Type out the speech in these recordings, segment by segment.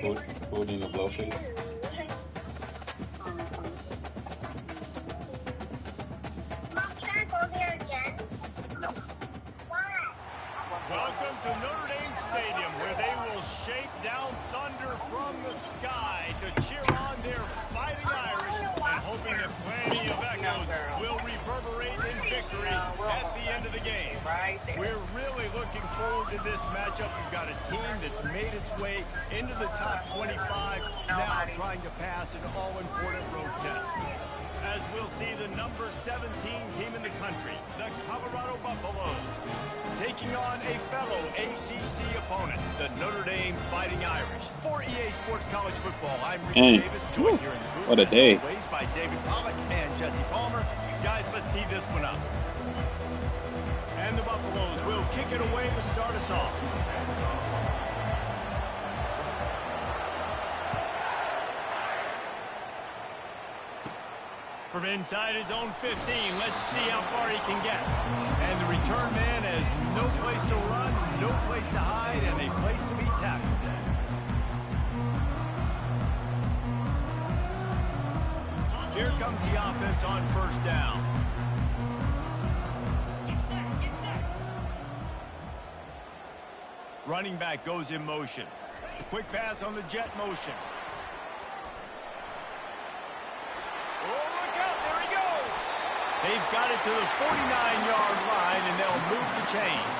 Holding the blowfish. Welcome to Notre Dame Stadium, where they will shake down thunder from the sky to cheer on their Fighting Irish, and hoping that plenty of echoes will reverberate in victory at the end of the game. We're really looking forward to this matchup. We've got a team that's made its way into the top 25, now trying to pass an all-important road test. As we'll see the number 17 team in the country, the Colorado Buffaloes, taking on a fellow ACC opponent, the Notre Dame Fighting Irish. For EA Sports College Football, I'm Rich Davis, joined here in the booth, what a day. as always, by David Pollack and Jesse Palmer. Guys, let's tee this one up. And the Buffaloes will kick it away to start us off. From inside his own 15, let's see how far he can get. And the return man has no place to run, no place to hide, and a place to be tackled. Here comes the offense on first down. Running back goes in motion. Quick pass on the jet motion. They've got it to the 49-yard line, and they'll move the chains.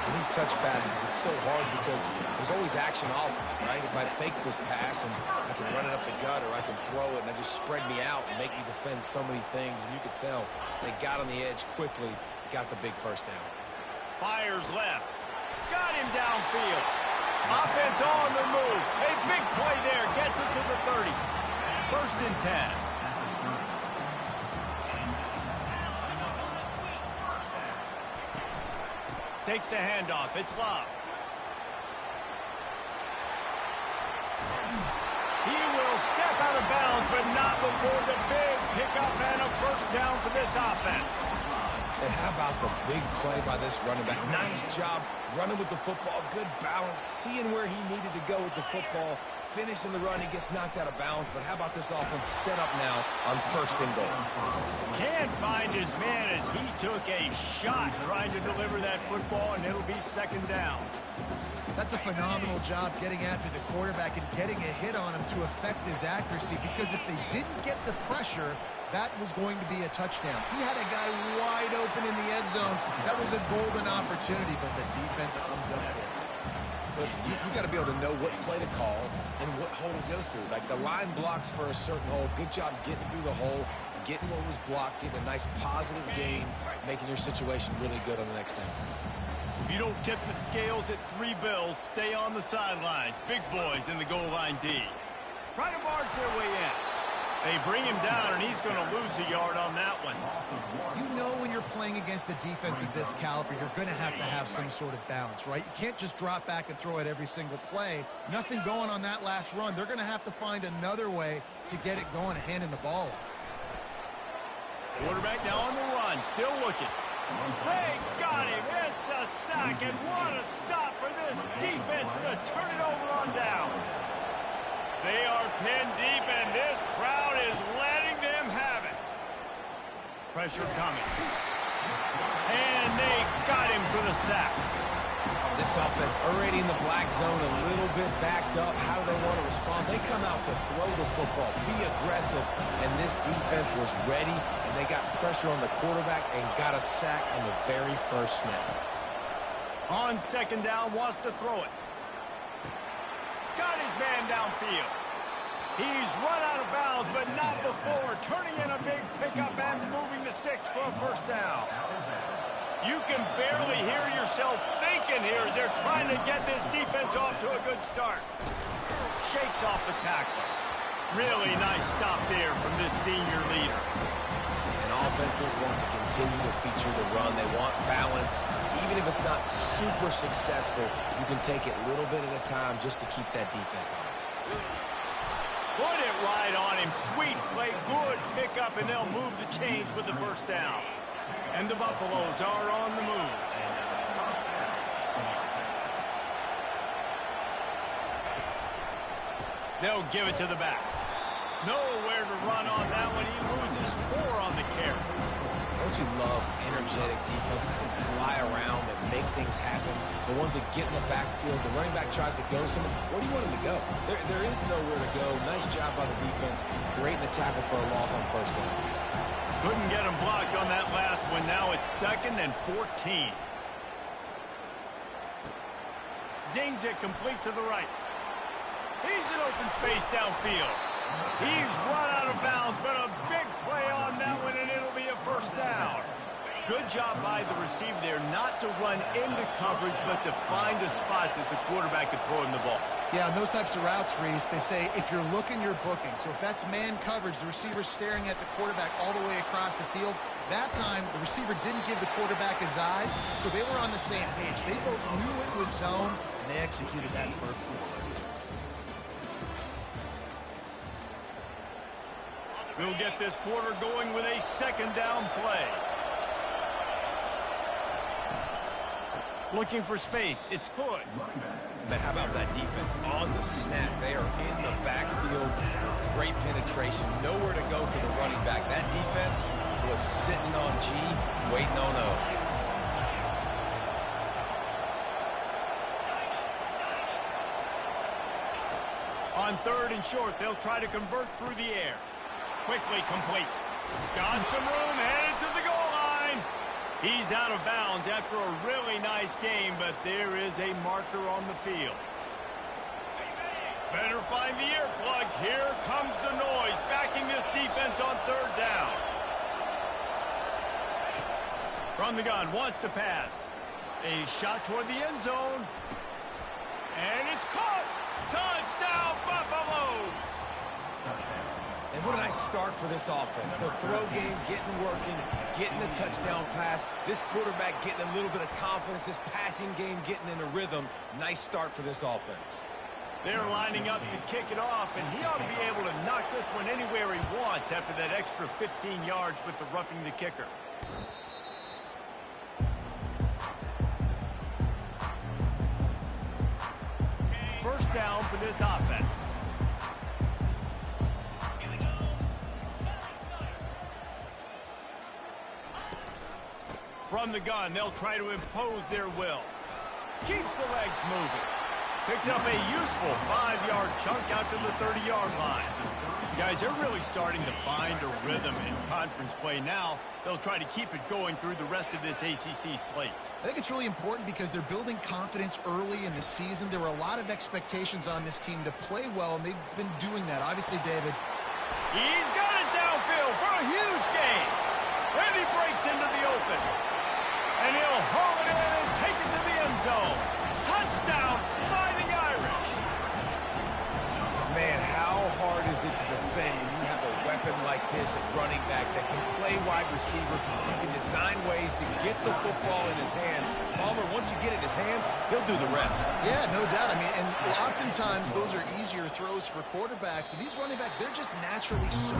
In these touch passes, it's so hard because there's always action off, right? If I fake this pass and I can run it up the gut, or I can throw it and it just spread me out and make me defend so many things. And you could tell they got on the edge quickly, got the big first down. Fires left. Got him downfield. Offense on the move. A big play there. Gets it to the 30. First and 10. Takes the handoff. It's Love. He will step out of bounds, but not before the big pickup and a first down for this offense. And how about the big play by this running back? Nice job running with the football. Good balance. Seeing where he needed to go with the football. Finishing the run, he gets knocked out of bounds. But how about this offense set up now on first and goal? Can't find his man as he took a shot trying to deliver that football, and it'll be second down. That's a phenomenal job getting after the quarterback and getting a hit on him to affect his accuracy, because if they didn't get the pressure, that was going to be a touchdown. He had a guy wide open in the end zone. That was a golden opportunity, but the defense comes up with it. Listen, you got to be able to know what play to call and what hole to go through. Like the line blocks for a certain hole. Good job getting through the hole, getting what was blocked, getting a nice positive gain, making your situation really good on the next down. If you don't tip the scales at 3 bills, stay on the sidelines. Big boys in the goal line D. Try to march their way in. They bring him down, and he's going to lose a yard on that one. You know when you're playing against a defense of this caliber, you're going to have some sort of balance, right? You can't just drop back and throw it every single play. Nothing going on that last run. They're going to have to find another way to get it going, handing the ball off. Quarterback now on the run, still looking. They got him. It's a sack, and what a stop for this defense to turn it over on downs. They are pinned deep, and this crowd is letting them have it. Pressure coming. And they got him for the sack. This offense already in the black zone, a little bit backed up. How do they want to respond? They come out to throw the football, be aggressive, and this defense was ready, and they got pressure on the quarterback and got a sack on the very first snap. On second down, wants to throw it. Got his man downfield. He's run out of bounds, but not before turning in a big pickup and moving the sticks for a first down. You can barely hear yourself thinking here as they're trying to get this defense off to a good start. Shakes off the tackler. Really nice stop there from this senior leader. And offenses want to continue to feature the run. They want balance. Even if it's not super successful, you can take it a little bit at a time just to keep that defense honest. Put it right on him. Sweet play, good pickup, and they'll move the chains with the first down. And the Buffaloes are on the move. They'll give it to the back. Nowhere to run on that one. He loses 4 on the carry. Don't you love energetic defenses that fly around and make things happen? The ones that get in the backfield, the running back tries to go somewhere. Where do you want him to go? There is nowhere to go. Nice job by the defense, creating the tackle for a loss on first down. Couldn't get him blocked on that last one. Now it's 2nd and 14. Zings it complete to the right. He's in open space downfield. He's run out of bounds, but a big play on that one, and it'll be a first down. Good job by the receiver there not to run into coverage, but to find a spot that the quarterback could throw him the ball. Yeah, on those types of routes, Reese, they say if you're looking, you're booking. So if that's man coverage, the receiver's staring at the quarterback all the way across the field. That time, the receiver didn't give the quarterback his eyes, so they were on the same page. They both knew it was zone, and they executed that perfectly. We'll get this quarter going with a 2nd down play. Looking for space. It's good. But how about that defense on the snap? They are in the backfield. Great penetration. Nowhere to go for the running back. That defense was sitting on G, waiting on O. On 3rd and short, they'll try to convert through the air. Quickly complete. Got some room, headed to the goal line. He's out of bounds after a really nice game, but there is a marker on the field. Better find the earplugs. Here comes the noise, backing this defense on 3rd down. From the gun, wants to pass. A shot toward the end zone. And it's caught. Touchdown, Buffaloes. And what a nice start for this offense. The throw game getting working, getting the touchdown pass. This quarterback getting a little bit of confidence. This passing game getting in a rhythm. Nice start for this offense. They're lining up to kick it off, and he ought to be able to knock this one anywhere he wants after that extra 15 yards with the roughing the kicker. First down for this offense. From the gun, they'll try to impose their will. Keeps the legs moving. Picks up a useful 5-yard chunk out to the 30-yard line. Guys, they're really starting to find a rhythm in conference play now. They'll try to keep it going through the rest of this ACC slate. I think it's really important because they're building confidence early in the season. There were a lot of expectations on this team to play well, and they've been doing that. Obviously, David. He's got it downfield for a huge gain. And he breaks into the open. And he'll haul it in and take it to the end zone. Touchdown, Fighting Irish. Man, how hard is it to defend when you have a weapon like this at running back that can play wide receiver, who can design ways to get the football in his hand? Palmer, once you get it in his hands, he'll do the rest. Yeah, no doubt. I mean, and oftentimes those are easier throws for quarterbacks. And these running backs, they're just naturally so...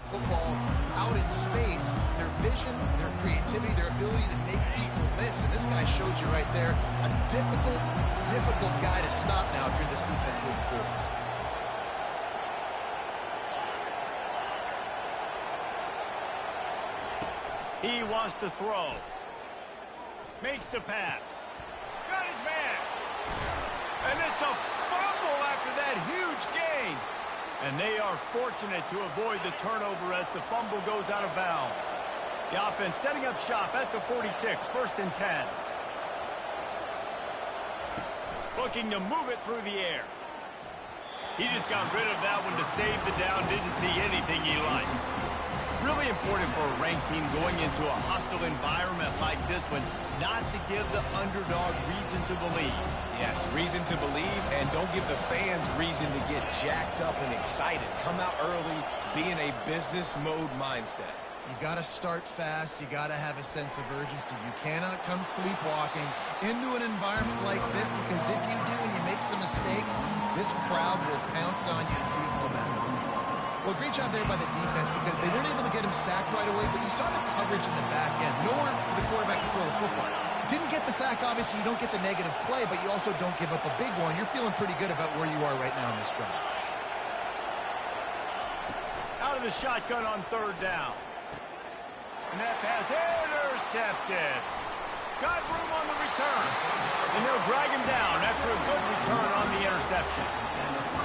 football out in space, their vision, their creativity, their ability to make people miss. And this guy showed you right there a difficult guy to stop now if you're this defense moving forward. He wants to throw. Makes the pass. Got his man. And it's a fumble after that huge gain. And they are fortunate to avoid the turnover as the fumble goes out of bounds. The offense setting up shop at the 46, 1st and 10. Looking to move it through the air. He just got rid of that one to save the down, didn't see anything he liked. Really important for a ranked team going into a hostile environment like this one, not to give the underdog reason to believe. Yes, reason to believe, and don't give the fans reason to get jacked up and excited. Come out early, be in a business mode mindset. You got to start fast. You got to have a sense of urgency. You cannot come sleepwalking into an environment like this, because if you do and you make some mistakes, this crowd will pounce on you and seize momentum. Well, great job there by the defense, because they weren't able to get him sacked right away, but you saw the coverage in the back end. Nowhere for the quarterback to throw the football. Didn't get the sack, obviously. You don't get the negative play, but you also don't give up a big one. You're feeling pretty good about where you are right now in this drive. Out of the shotgun on third down. And that pass intercepted. Got room on the return. And they'll drag him down after a good return on the interception.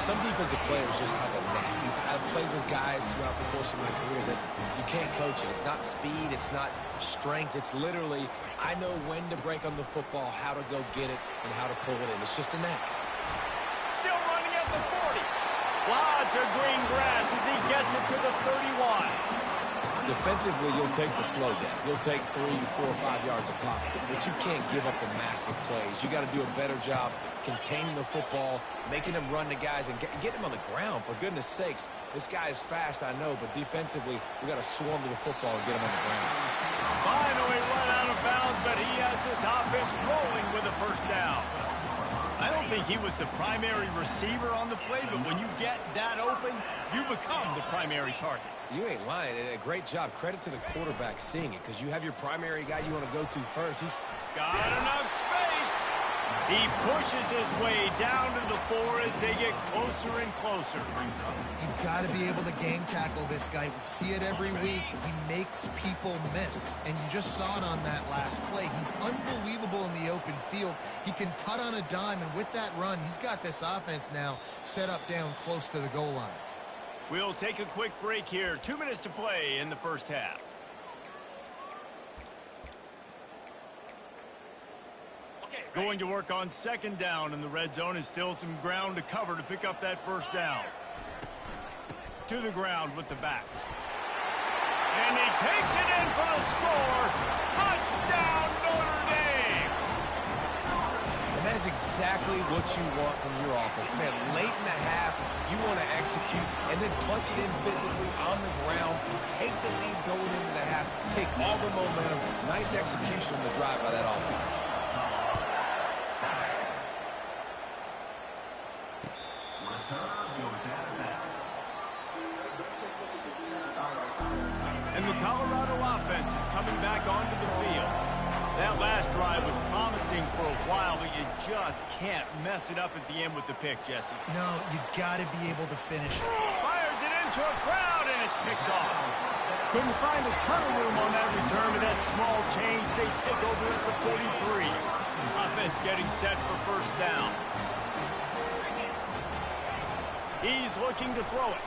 Some defensive players just have a knack. I've played with guys throughout the course of my career that you can't coach it. It's not speed. It's not strength. It's literally, I know when to break on the football, how to go get it, and how to pull it in. It's just a knack. Still running at the 40. Lots of green grass as he gets it to the 31. Defensively, you'll take the slow down. You'll take 3, 4, 5 yards a pop, but you can't give up the massive plays. You got to do a better job containing the football, making them run to guys, and get him on the ground. For goodness sakes, this guy is fast, I know, but defensively, we got to swarm to the football and get him on the ground. Finally run out of bounds, but he has this offense rolling with a first down. I don't think he was the primary receiver on the play, but when you get that open, you become the primary target. You ain't lying. A great job. Credit to the quarterback seeing it, because you have your primary guy you want to go to first. He's got enough space. He pushes his way down to the 4 as they get closer and closer. You've got to be able to gang tackle this guy. We see it every week. He makes people miss, and you just saw it on that last play. He's unbelievable in the open field. He can cut on a dime, and with that run, he's got this offense now set up down close to the goal line. We'll take a quick break here. 2 minutes to play in the first half. Going to work on second down in the red zone, and still some ground to cover to pick up that first down. To the ground with the back. And he takes it in for the score. Touchdown, Notre Dame! And that is exactly what you want from your offense. Man, late in the half, you want to execute and then punch it in physically on the ground, take the lead going into the half, take all the momentum. Nice execution on the drive by that offense. And the Colorado offense is coming back onto the field. That last drive was promising for a while, but you just can't mess it up at the end with the pick, Jesse. No, you got to be able to finish. Fires it into a crowd, and it's picked off. Couldn't find a ton of room on that return, but that small change, they take over at the 43. Offense getting set for first down. He's looking to throw it.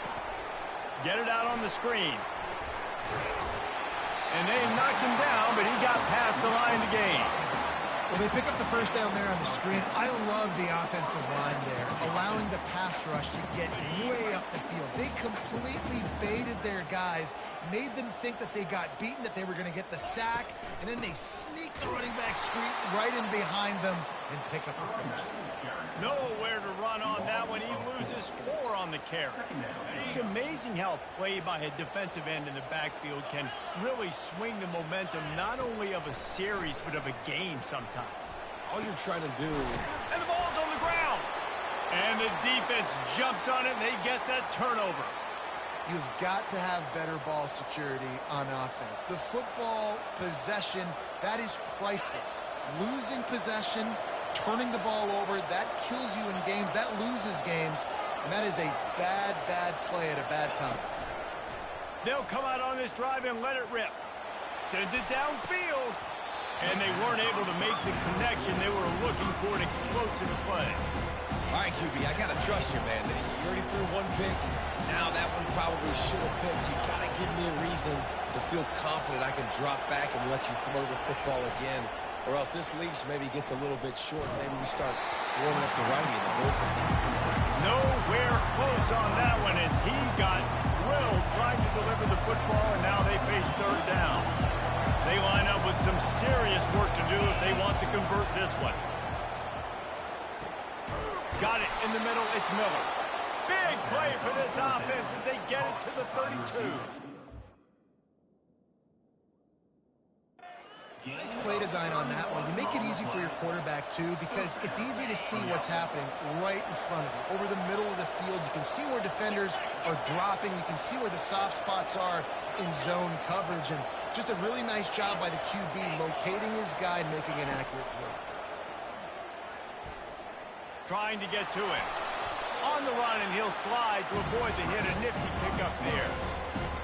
Get it out on the screen. And they knocked him down, but he got past the line to gain. Well, they pick up the first down there on the screen. I love the offensive line there, allowing the pass rush to get way up the field. They completely baited their guys, made them think that they got beaten, that they were going to get the sack, and then they sneak the running back screen right in behind them and pick up the finish. Nowhere to run on that one. He loses 4 on the carry. It's amazing how play by a defensive end in the backfield can really swing the momentum not only of a series but of a game sometimes. All you're trying to do... And the ball's on the ground. And the defense jumps on it and they get that turnover. You've got to have better ball security on offense. The football possession, that is priceless. Losing possession, turning the ball over, that kills you in games, that loses games, and that is a bad, bad play at a bad time. They'll come out on this drive and let it rip. Sends it downfield, and they weren't able to make the connection. They were looking for an explosive play. All right, QB, I got to trust you, man. You already threw one pick. Now that one probably should have picked. You got to give me a reason to feel confident I can drop back and let you throw the football again. Or else this leash maybe gets a little bit short. Maybe we start warming up the righty in the bullpen. Nowhere close on that one as he got drilled trying to deliver the football, and now they face third down. They line up with some serious work to do if they want to convert this one. Got it in the middle. It's Miller. Big play for this offense as they get it to the 32. Nice play design on that one. You make it easy for your quarterback, too, because it's easy to see what's happening right in front of you. Over the middle of the field, you can see where defenders are dropping. You can see where the soft spots are in zone coverage. And just a really nice job by the QB locating his guy and making an accurate throw. Trying to get to him. On the run, and he'll slide to avoid the hit. A nifty pickup there.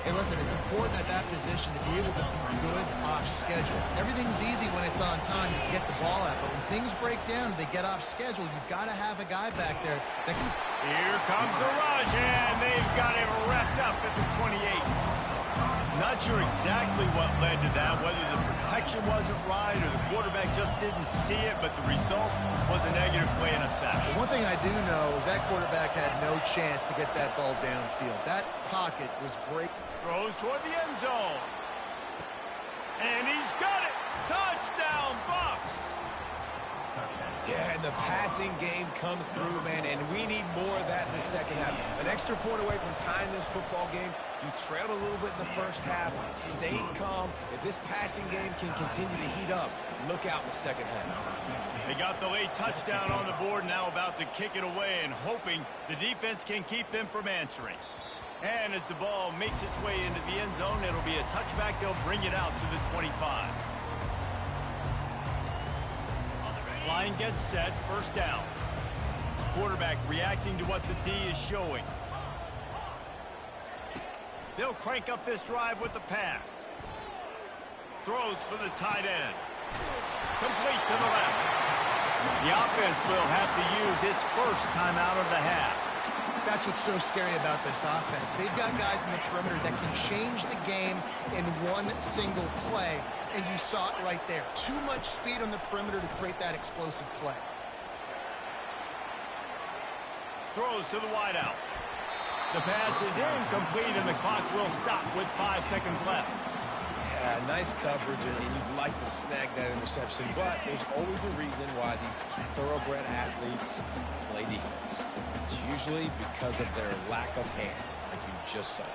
Hey, listen, it's important at that position to be able to be good off schedule. Everything's easy when it's on time. You can get the ball out. But when things break down, they get off schedule, you've got to have a guy back there that can... Here comes the rush, and they've got him wrapped up at the 28. Not sure exactly what led to that, whether the protection wasn't right or the quarterback just didn't see it, but the result was a negative play and a sack. One thing I do know is that quarterback had no chance to get that ball downfield. That pocket was break. Throws toward the end zone. And he's got it. Touchdown, Bucks. Yeah, and the passing game comes through, man, and we need more of that in the second half. An extra point away from tying this football game. You trailed a little bit in the first half, stayed calm. If this passing game can continue to heat up, look out in the second half. They got the late touchdown on the board, now about to kick it away and hoping the defense can keep them from answering. And as the ball makes its way into the end zone, it'll be a touchback. They'll bring it out to the 25. Line gets set, first down. Quarterback reacting to what the D is showing. They'll crank up this drive with the pass. Throws for the tight end. Complete to the left. The offense will have to use its first timeout of the half. That's what's so scary about this offense. They've got guys in the perimeter that can change the game in one single play, and you saw it right there. Too much speed on the perimeter to create that explosive play. Throws to the wideout. The pass is incomplete, and the clock will stop with 5 seconds left. Yeah, nice coverage, and you'd like to snag that interception, but there's always a reason why these thoroughbred athletes play defense. It's usually because of their lack of hands, like you just saw.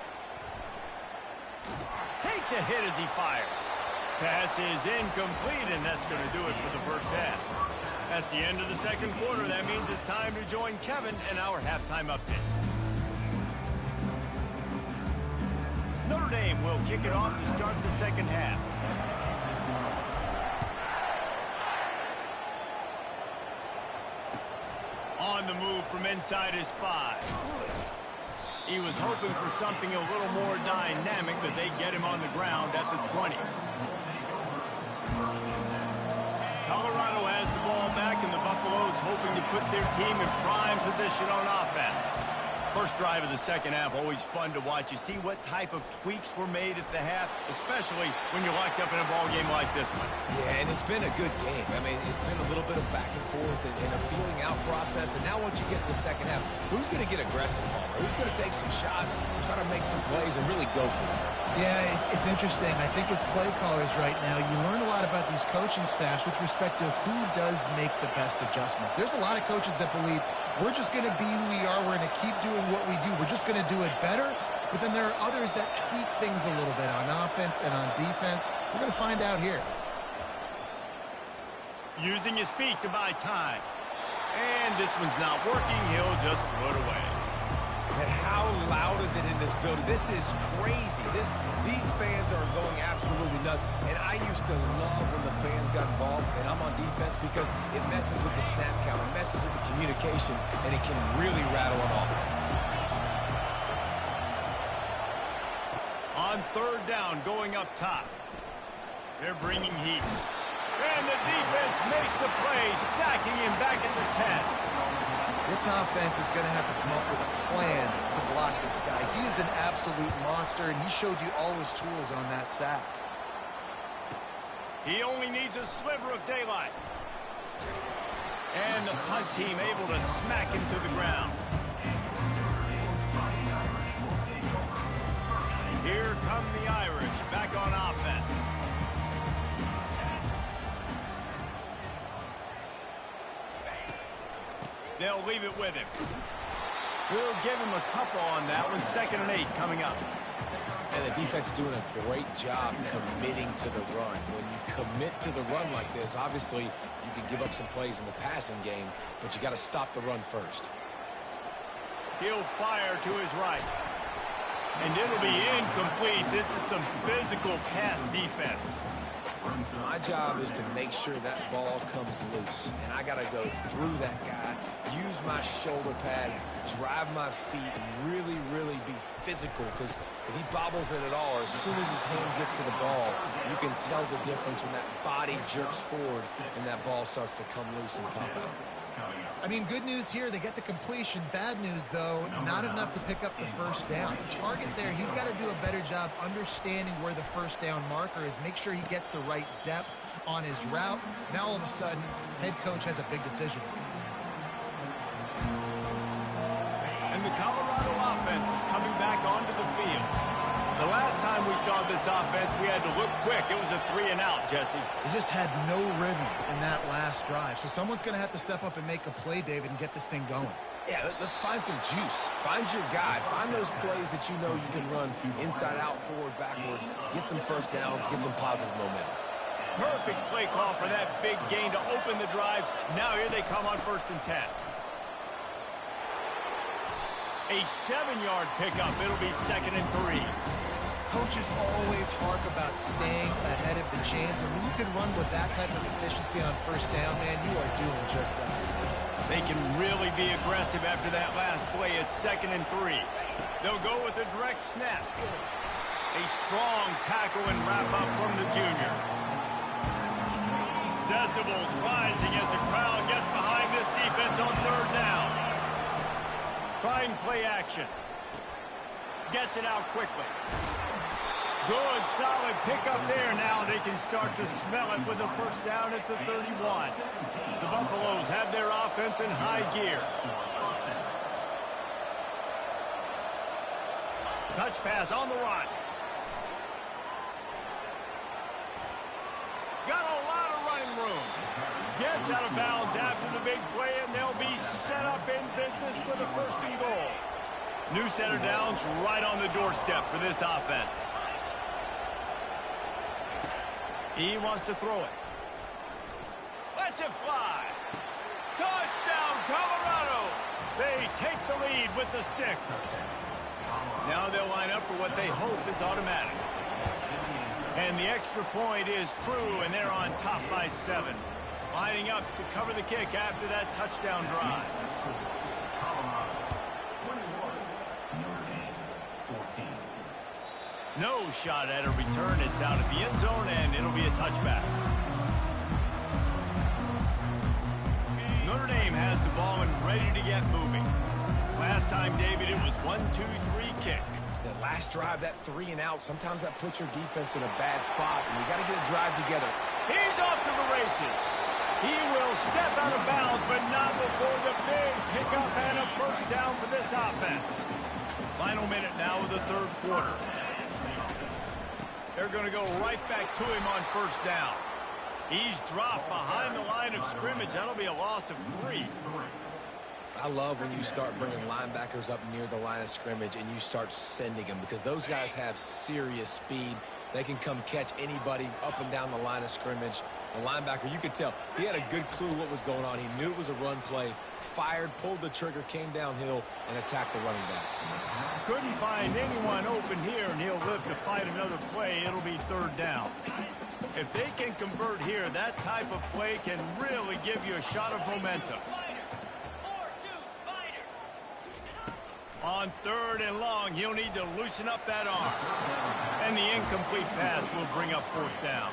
Takes a hit as he fires. Pass is incomplete, and that's going to do it for the first half. That's the end of the second quarter. That means it's time to join Kevin in our halftime update. Notre Dame will kick it off to start the second half. On the move from inside his 5. He was hoping for something a little more dynamic, but they get him on the ground at the 20. Colorado has the ball back, and the Buffaloes hoping to put their team in prime position on offense. First drive of the second half, always fun to watch. You see what type of tweaks were made at the half, especially when you're locked up in a ball game like this one. Yeah, and it's been a good game. I mean, it's been a little bit of back and forth and a feeling out process. And now once you get to the second half, who's going to get aggressive, Palmer? Who's going to take some shots, try to make some plays, and really go for it? Yeah, it's interesting. I think as play callers right now, you learn a lot about these coaching staffs with respect to who does make the best adjustments. There's a lot of coaches that believe we're just going to be who we are. We're going to keep doing what we do. We're just going to do it better. But then there are others that tweak things a little bit on offense and on defense. We're going to find out here. Using his feet to buy time. And this one's not working. He'll just throw it away. And how loud is it in this building? This is crazy. These fans are going absolutely nuts. And I used to love when the fans got involved, and I'm on defense because it messes with the snap count, it messes with the communication, and it can really rattle an offense. On third down, going up top. They're bringing heat. And the defense makes a play, sacking him back at the 10. This offense is going to have to come up with a plan to block this guy. He is an absolute monster, and he showed you all his tools on that sack. He only needs a sliver of daylight. And the punt team able to smack him to the ground. Here come the Irish back on offense. They'll leave it with him. We'll give him a couple on that one. 2nd and 8 coming up. And the defense doing a great job committing to the run. When you commit to the run like this, obviously you can give up some plays in the passing game, but you got to stop the run first. He'll fire to his right. And it'll be incomplete. This is some physical pass defense. My job is to make sure that ball comes loose. And I got to go through that guy, use my shoulder pad, drive my feet, and really, really be physical. Because if he bobbles it at all, or as soon as his hand gets to the ball, you can tell the difference when that body jerks forward and that ball starts to come loose and pop out. I mean, good news here, they get the completion. Bad news, though, not enough to pick up the first down. The target there, he's got to do a better job understanding where the first down marker is, make sure he gets the right depth on his route. Now, all of a sudden, head coach has a big decision. And the Colorado offense is coming back onto the field. The last time we saw this offense, we had to look quick. It was a 3-and-out, Jesse. They just had no rhythm in that last drive. So someone's going to have to step up and make a play, David, and get this thing going. Yeah, let's find some juice. Find your guy. Find those plays that you know you can run inside out, forward, backwards. Get some first downs. Get some positive momentum. Perfect play call for that big gain to open the drive. Now here they come on 1st and 10. A 7-yard pickup. It'll be 2nd and 3. Coaches always harp about staying ahead of the chains, and when you can run with that type of efficiency on first down, man, you are doing just that. They can really be aggressive after that last play. It's 2nd and 3. They'll go with a direct snap. A strong tackle and wrap-up from the junior. Decibels rising as the crowd gets behind this defense on 3rd down. Trying play action. Gets it out quickly. Good, solid pickup there. Now they can start to smell it with the first down at the 31. The Buffaloes have their offense in high gear. Touch pass on the run. Got a lot of running room. Gets out of bounds after the big play, and they'll be set up in business with a 1st and goal. New center downs right on the doorstep for this offense. He wants to throw it. Lets it fly. Touchdown, Colorado. They take the lead with the 6. Now they'll line up for what they hope is automatic. And the extra point is true, and they're on top by 7. Lining up to cover the kick after that touchdown drive. No shot at a return. It's out of the end zone, and it'll be a touchback. Notre Dame has the ball and ready to get moving. Last time, David, it was 1-2-3 kick. That last drive, that 3-and-out, sometimes that puts your defense in a bad spot, and you got to get a drive together. He's off to the races. He will step out of bounds, but not before the big pickup and a first down for this offense. Final minute now of the 3rd quarter. They're going to go right back to him on 1st down. He's dropped behind the line of scrimmage. That'll be a loss of 3. I love when you start bringing linebackers up near the line of scrimmage and you start sending them, because those guys have serious speed. They can come catch anybody up and down the line of scrimmage. The linebacker, you could tell, he had a good clue what was going on. He knew it was a run play, fired, pulled the trigger, came downhill, and attacked the running back. Couldn't find anyone open here, and he'll live to fight another play. It'll be 3rd down. If they can convert here, that type of play can really give you a shot of momentum. On 3rd and long, he'll need to loosen up that arm. And the incomplete pass will bring up 4th down.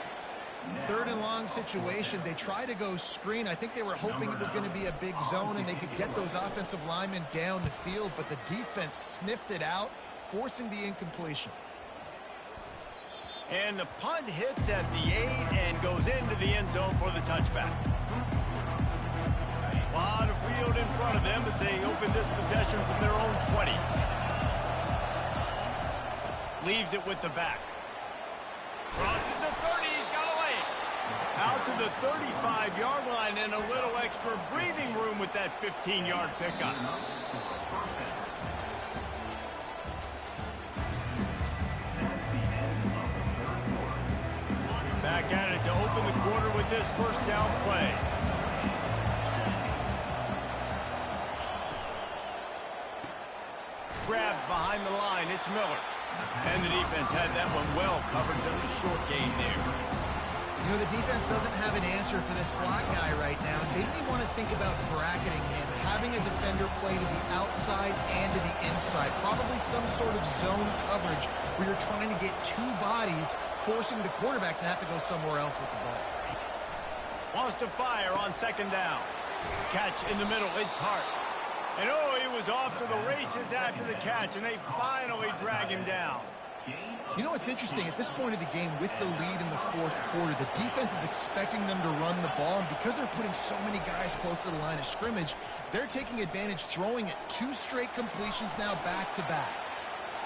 3rd and long situation. They try to go screen. I think they were hoping it was going to be a big zone and they could get those offensive linemen down the field, but the defense sniffed it out, forcing the incompletion. And the punt hits at the 8 and goes into the end zone for the touchback. A lot of field in front of them as they open this possession from their own 20. Leaves it with the back. Crosses the 30. He's got a lane. Out to the 35-yard line and a little extra breathing room with that 15-yard pickup. this first down play. Grabbed behind the line. It's Miller. And the defense had that one well covered. Just a short gain there. You know, the defense doesn't have an answer for this slot guy right now. They may want to think about bracketing him, having a defender play to the outside and to the inside. Probably some sort of zone coverage where you're trying to get two bodies, forcing the quarterback to have to go somewhere else with the ball. Wants to fire on second down. Catch in the middle. It's Hart. And oh, he was off to the races after the catch, and they finally drag him down. You know what's interesting? At this point of the game, with the lead in the fourth quarter, the defense is expecting them to run the ball, and because they're putting so many guys close to the line of scrimmage, they're taking advantage, throwing it 2 straight completions now back-to-back.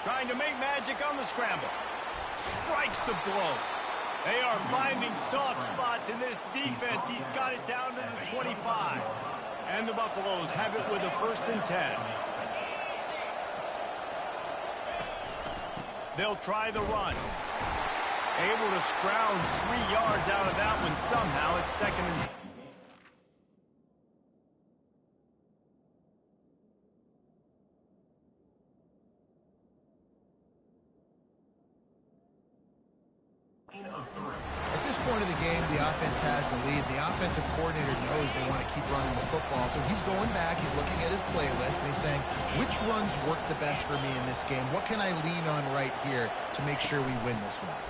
Trying to make magic on the scramble. Strikes the blow. They are finding soft spots in this defense. He's got it down to the 25. And the Buffaloes have it with a 1st and 10. They'll try the run. Able to scrounge 3 yards out of that one somehow. It's 2nd and 6. At this point of the game, the offense has the lead. The offensive coordinator knows they want to keep running the football, so he's going back, he's looking at his playlist, and he's saying, which runs work the best for me in this game? What can I lean on right here to make sure we win this one?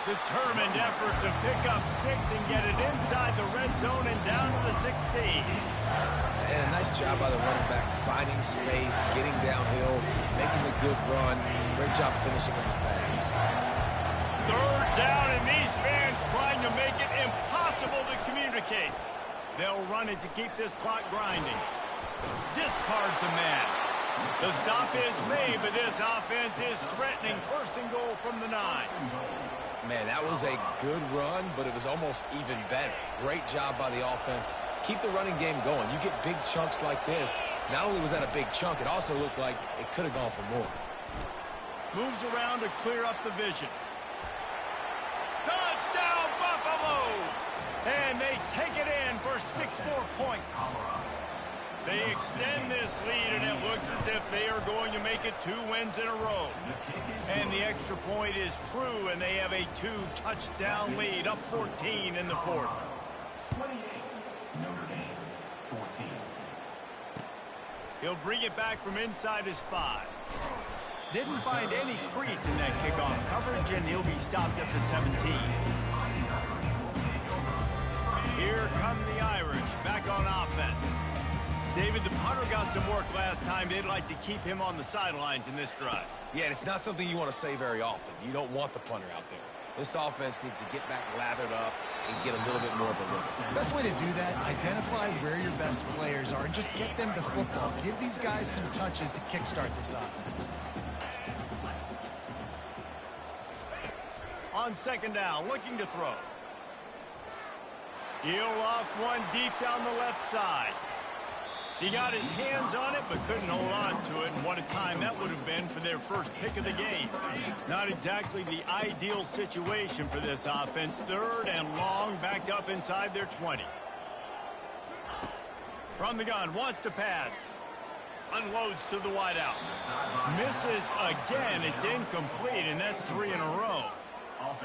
Determined effort to pick up 6 and get it inside the red zone and down to the 16. And a nice job by the running back, finding space, getting downhill, making a good run. Great job finishing with his pads. 3rd down, and these fans trying to make it impossible to communicate. They'll run it to keep this clock grinding. Discards a man. The stop is made, but this offense is threatening. 1st and goal from the 9. Man, that was a good run, but it was almost even better. Great job by the offense. Keep the running game going. You get big chunks like this. Not only was that a big chunk, it also looked like it could have gone for more. Moves around to clear up the vision. Touchdown, Buffaloes! And they take it in for 6 more points. They extend this lead, and it looks as if they are going to make it 2 wins in a row. And the extra point is true, and they have a 2-touchdown lead, up 14 in the 4th. 28, Notre Dame, 14. He'll bring it back from inside his 5. Didn't find any crease in that kickoff coverage, and he'll be stopped at the 17. Here come the Irish, back on offense. David, the punter got some work last time. They'd like to keep him on the sidelines in this drive. Yeah, and it's not something you want to say very often. You don't want the punter out there. This offense needs to get back lathered up and get a little bit more of a rhythm. The best way to do that, identify where your best players are and just get them the football. Give these guys some touches to kickstart this offense. On 2nd down, looking to throw. He'll loft one deep down the left side. He got his hands on it, but couldn't hold on to it. And what a time that would have been for their first pick of the game. Not exactly the ideal situation for this offense. 3rd and long, backed up inside their 20. From the gun, wants to pass. Unloads to the wideout. Misses again. It's incomplete, and that's 3 in a row.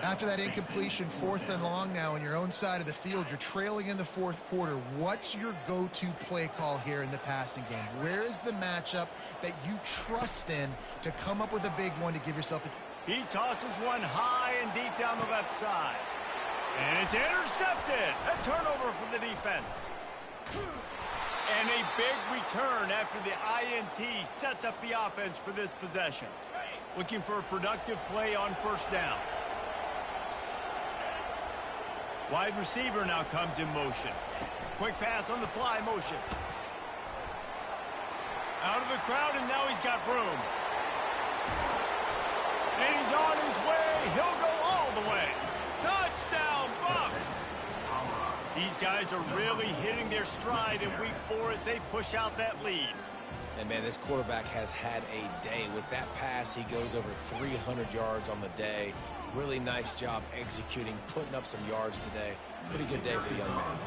After that incompletion, 4th and long now on your own side of the field, you're trailing in the 4th quarter. What's your go-to play call here in the passing game? Where is the matchup that you trust in to come up with a big one to give yourself a... He tosses one high and deep down the left side. And it's intercepted. A turnover for the defense. And a big return after the INT sets up the offense for this possession. Looking for a productive play on 1st down. Wide receiver now comes in motion. Quick pass on the fly motion. Out of the crowd, and now he's got room. And he's on his way. He'll go all the way. Touchdown, Bucks! These guys are really hitting their stride in week 4 as they push out that lead. And, man, this quarterback has had a day. With that pass, he goes over 300 yards on the day. Really nice job executing, putting up some yards today. Pretty good day for the young man.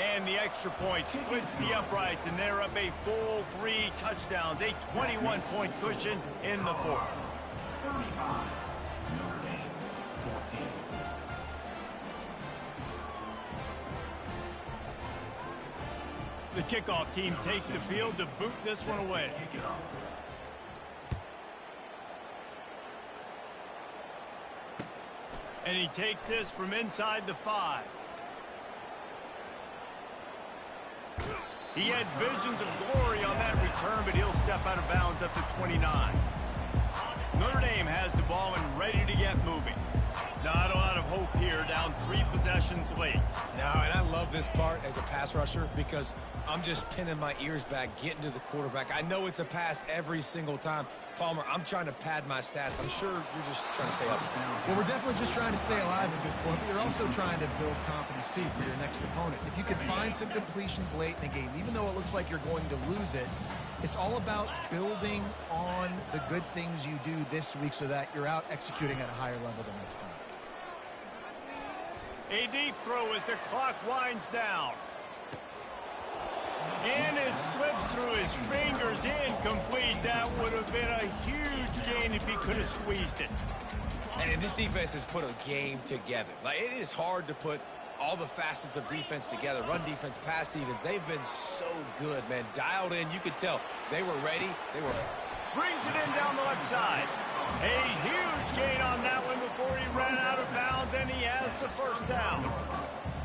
And the extra point splits the uprights, and they're up a full 3 touchdowns, a 21-point cushion in the fourth. 35, Notre Dame, 14. The kickoff team takes the field to boot this one away. Kick it off. And he takes this from inside the 5. He had visions of glory on that return, but he'll step out of bounds up to 29. Notre Dame has the ball and ready to get moving. Not a lot of hope here, down 3 possessions late. No, and I love this part as a pass rusher because I'm just pinning my ears back, getting to the quarterback. I know it's a pass every single time. Palmer, I'm trying to pad my stats. I'm sure you're just trying to stay up. Well, we're definitely just trying to stay alive at this point, but you're also trying to build confidence, too, for your next opponent. If you can find some completions late in the game, even though it looks like you're going to lose it, it's all about building on the good things you do this week so that you're out executing at a higher level the next time. A deep throw as the clock winds down. And it slips through his fingers, incomplete. That would have been a huge gain if he could have squeezed it. And this defense has put a game together. Like, it is hard to put all the facets of defense together. Run defense, pass defense. They've been so good, man. Dialed in. You could tell they were ready. They were. Brings it in down the left side. A huge gain on that one before he ran out of bounds, and he has the first down.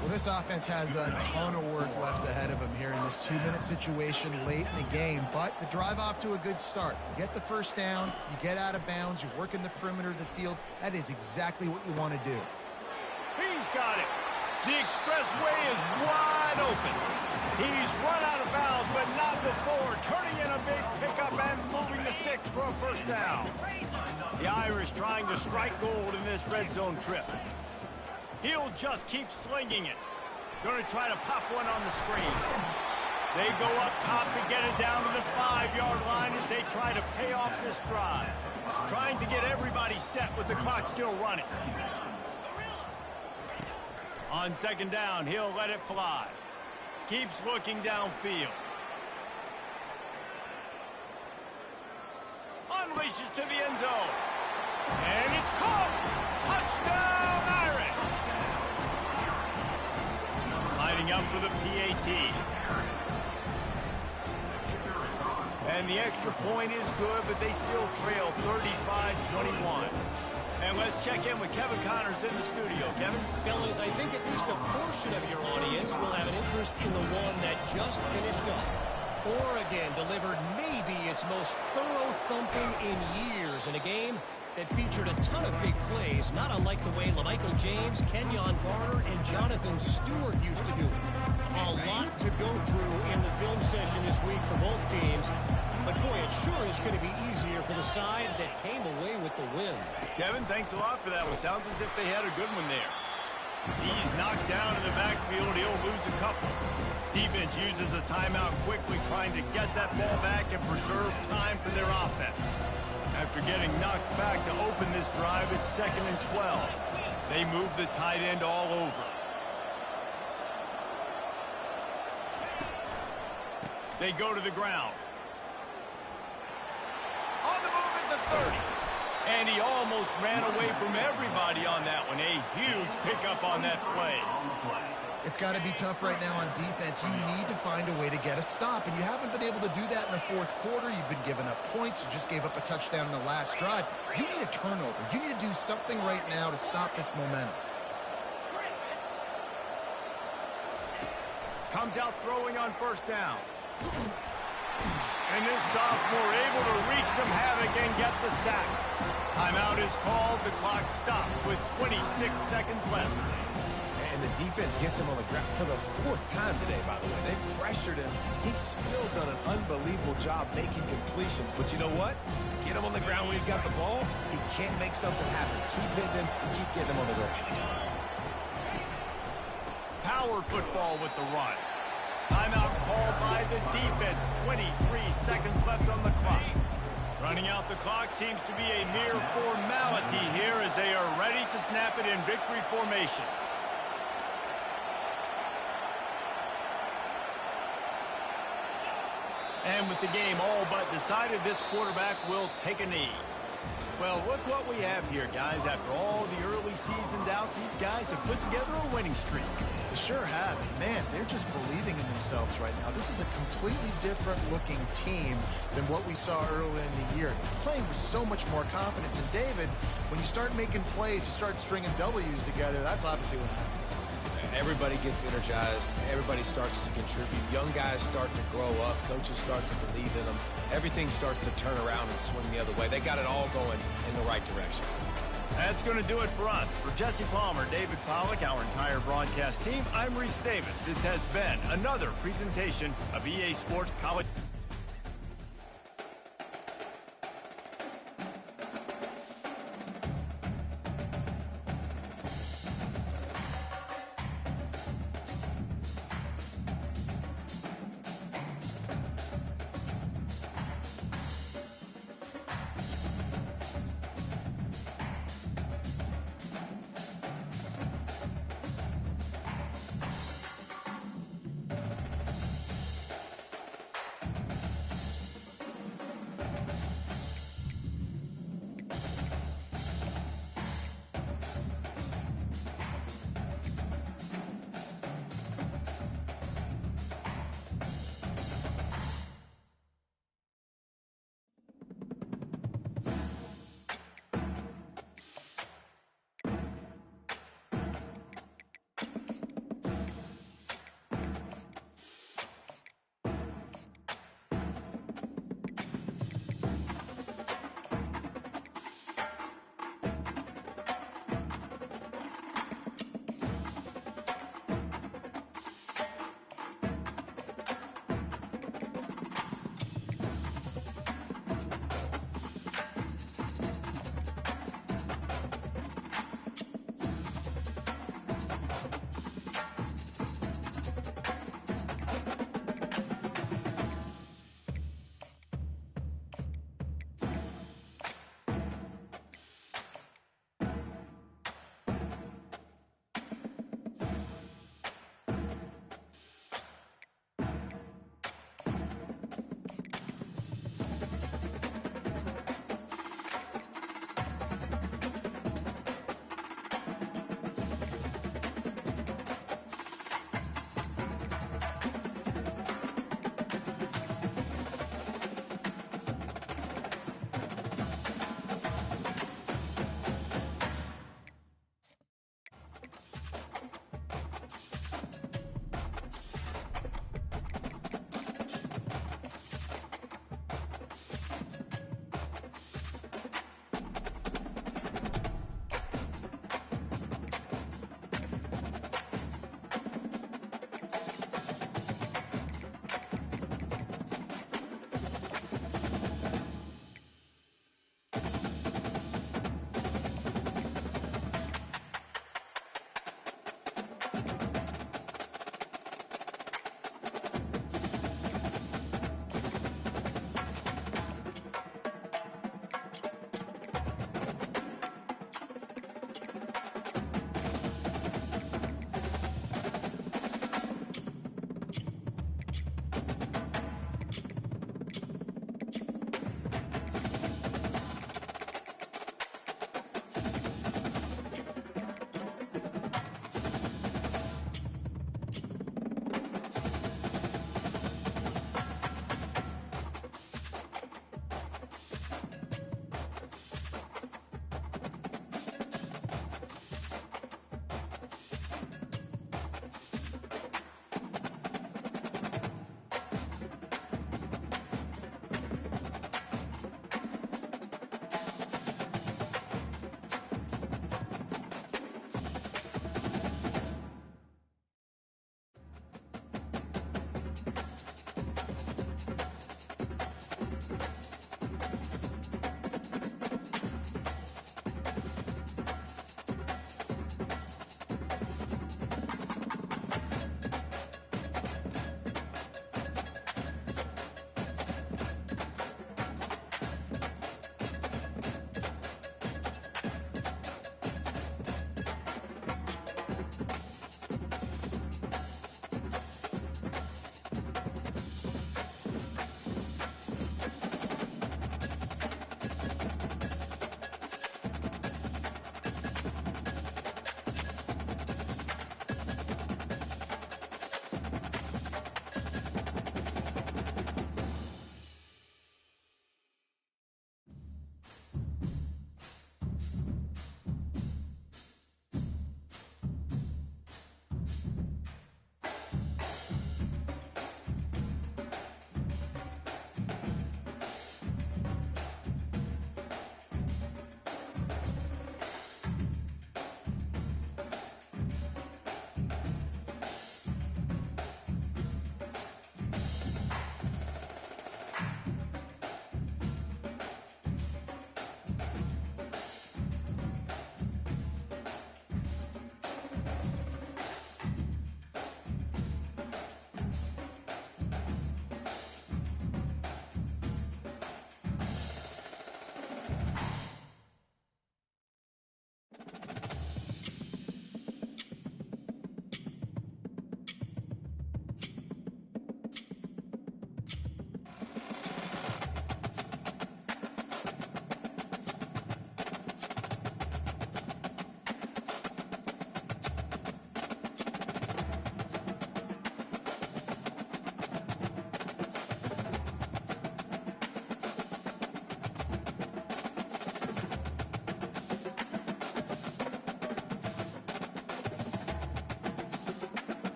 Well, this offense has a ton of work left ahead of him here in this 2-minute situation late in the game, but the drive off to a good start. You get the first down, you get out of bounds, you work in the perimeter of the field. That is exactly what you want to do. He's got it. The expressway is wide open. He's run out of bounds, but not before turning in a big pickup and moving the sticks for a first down. The Irish trying to strike gold in this red zone trip. He'll just keep slinging it. Going to try to pop one on the screen. They go up top to get it down to the 5-yard line as they try to pay off this drive. Trying to get everybody set with the clock still running. On second down, he'll let it fly. Keeps looking downfield. Unleashes to the end zone. And it's caught. Touchdown, Irish. Lining up for the PAT. And the extra point is good, but they still trail 35-21. And let's check in with Kevin Connors in the studio. Kevin? Fellas, I think at least a portion of your audience will have an interest in the one that just finished up. Oregon delivered maybe its most thorough thumping in years in a game that featured a ton of big plays, not unlike the way LaMichael James, Kenyon Barner, and Jonathan Stewart used to do it. A lot to go through in the film session this week for both teams. But, boy, it sure is going to be easier for the side that came away with the win. Kevin, thanks a lot for that one. Sounds as if they had a good one there. He's knocked down in the backfield. He'll lose a couple. Defense uses a timeout quickly, trying to get that ball back and preserve time for their offense. After getting knocked back to open this drive, it's 2nd and 12. They move the tight end all over. They go to the ground. On the move at the 30. And he almost ran away from everybody on that one. A huge pickup on that play. It's got to be tough right now on defense. You need to find a way to get a stop, and you haven't been able to do that in the fourth quarter. You've been giving up points. You just gave up a touchdown in the last drive. You need a turnover. You need to do something right now to stop this momentum. Comes out throwing on first down. And this sophomore able to wreak some havoc and get the sack. Timeout is called. The clock stopped with 26 seconds left. And the defense gets him on the ground for the 4th time today, by the way. They pressured him. He's still done an unbelievable job making completions. But you know what? Get him on the ground when he's got the ball. He can't make something happen. Keep hitting him. Keep getting him on the ground. Power football with the run. Timeout called by the defense. 23 seconds left on the clock. Running out the clock seems to be a mere formality here as they are ready to snap it in victory formation. And with the game all but decided, this quarterback will take a knee. Well, look what we have here, guys. After all the early season doubts, these guys have put together a winning streak. They sure have. Man, they're just believing in themselves right now. This is a completely different-looking team than what we saw early in the year. They're playing with so much more confidence. And, David, when you start making plays, you start stringing W's together, that's obviously what happens. Everybody gets energized. Everybody starts to contribute. Young guys start to grow up. Coaches start to believe in them. Everything starts to turn around and swing the other way. They got it all going in the right direction. That's going to do it for us. For Jesse Palmer, David Pollack, our entire broadcast team, I'm Reese Davis. This has been another presentation of EA Sports College.